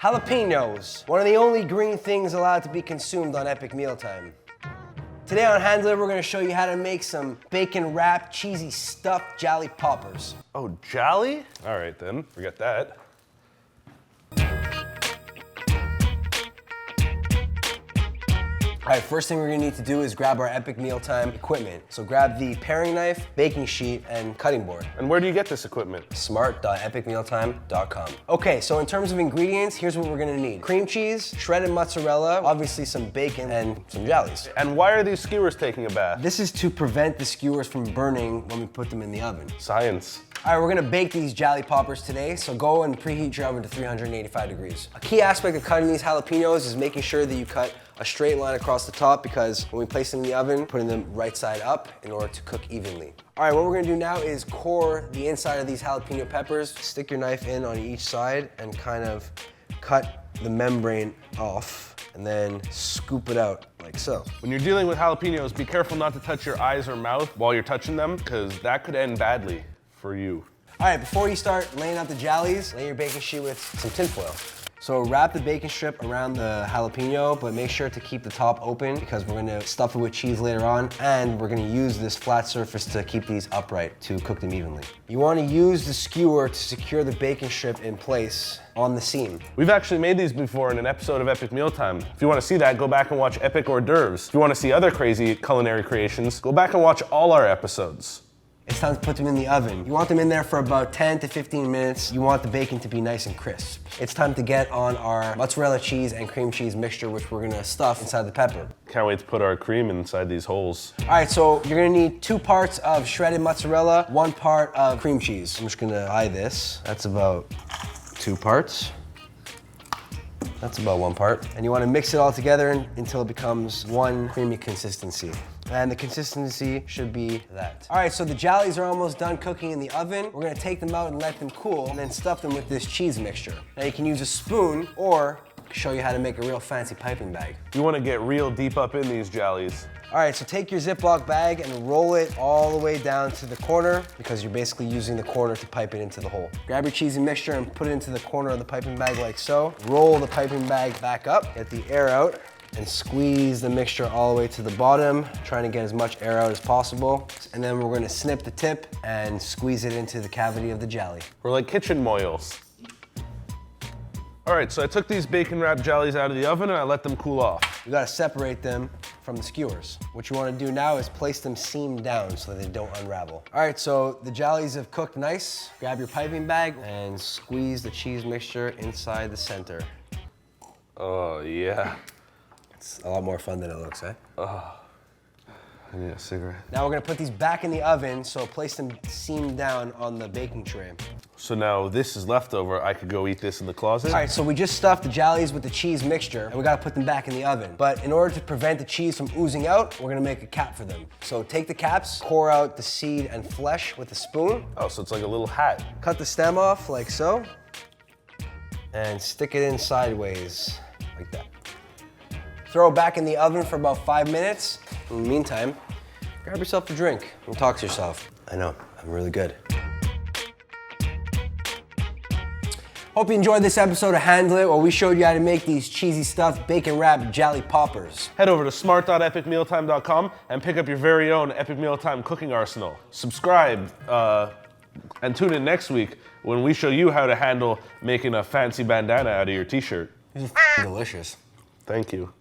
Jalapenos, one of the only green things allowed to be consumed on Epic Mealtime. Today on Handle It, we're gonna show you how to make some bacon wrapped, cheesy stuffed Jolly Poppers. Oh, Jolly? All right then, forget that. All right, first thing we're gonna need to do is grab our Epic Mealtime equipment. So grab the paring knife, baking sheet, and cutting board. And where do you get this equipment? smart.epicmealtime.com. Okay, so in terms of ingredients, here's what we're gonna need. Cream cheese, shredded mozzarella, obviously some bacon, and some jollies. And why are these skewers taking a bath? This is to prevent the skewers from burning when we put them in the oven. Science. All right, we're gonna bake these Jolly Poppers today, so go and preheat your oven to 385 degrees. A key aspect of cutting these jalapenos is making sure that you cut a straight line across the top, because when we place them in the oven, putting them right side up in order to cook evenly. All right, what we're gonna do now is core the inside of these jalapeno peppers. Stick your knife in on each side and kind of cut the membrane off, and then scoop it out like so. When you're dealing with jalapenos, be careful not to touch your eyes or mouth while you're touching them, because that could end badly for you. All right, before you start laying out the jollies, lay your baking sheet with some tin foil. So wrap the bacon strip around the jalapeno, but make sure to keep the top open because we're gonna stuff it with cheese later on, and we're gonna use this flat surface to keep these upright to cook them evenly. You wanna use the skewer to secure the bacon strip in place on the seam. We've actually made these before in an episode of Epic Mealtime. If you want to see that, go back and watch Epic Hors d'oeuvres. If you want to see other crazy culinary creations, go back and watch all our episodes. It's time to put them in the oven. You want them in there for about 10 to 15 minutes. You want the bacon to be nice and crisp. It's time to get on our mozzarella cheese and cream cheese mixture, which we're gonna stuff inside the pepper. Can't wait to put our cream inside these holes. All right, so you're gonna need 2 parts of shredded mozzarella, 1 part of cream cheese. I'm just gonna eye this. That's about 2 parts. That's about 1 part. And you wanna mix it all together until it becomes one creamy consistency. And the consistency should be that. All right, so the jollies are almost done cooking in the oven. We're gonna take them out and let them cool, and then stuff them with this cheese mixture. Now you can use a spoon or show you how to make a real fancy piping bag. You want to get real deep up in these jollies. All right, so take your Ziploc bag and roll it all the way down to the corner, because you're basically using the corner to pipe it into the hole. Grab your cheesy mixture and put it into the corner of the piping bag like so. Roll the piping bag back up, get the air out, and squeeze the mixture all the way to the bottom, trying to get as much air out as possible. And then we're gonna snip the tip and squeeze it into the cavity of the jelly. We're like kitchen moils. All right, so I took these bacon wrapped jollies out of the oven and I let them cool off. You gotta separate them from the skewers. What you wanna do now is place them seam down so they don't unravel. All right, so the jollies have cooked nice. Grab your piping bag and squeeze the cheese mixture inside the center. Oh, yeah. It's a lot more fun than it looks, eh? I need a cigarette. Now we're gonna put these back in the oven, so place them seam down on the baking tray. So now this is leftover. I could go eat this in the closet. All right, so we just stuffed the jollies with the cheese mixture, and we gotta put them back in the oven. But in order to prevent the cheese from oozing out, we're gonna make a cap for them. So take the caps, core out the seed and flesh with a spoon. Oh, so it's like a little hat. Cut the stem off like so, and stick it in sideways, like that. Throw it back in the oven for about 5 minutes. In the meantime, grab yourself a drink and talk to yourself. I know, I'm really good. Hope you enjoyed this episode of Handle It, where we showed you how to make these cheesy stuffed bacon wrapped Jolly Poppers. Head over to smart.epicmealtime.com and pick up your very own Epic Mealtime cooking arsenal. Subscribe and tune in next week when we show you how to handle making a fancy bandana out of your t-shirt. These are delicious. Thank you.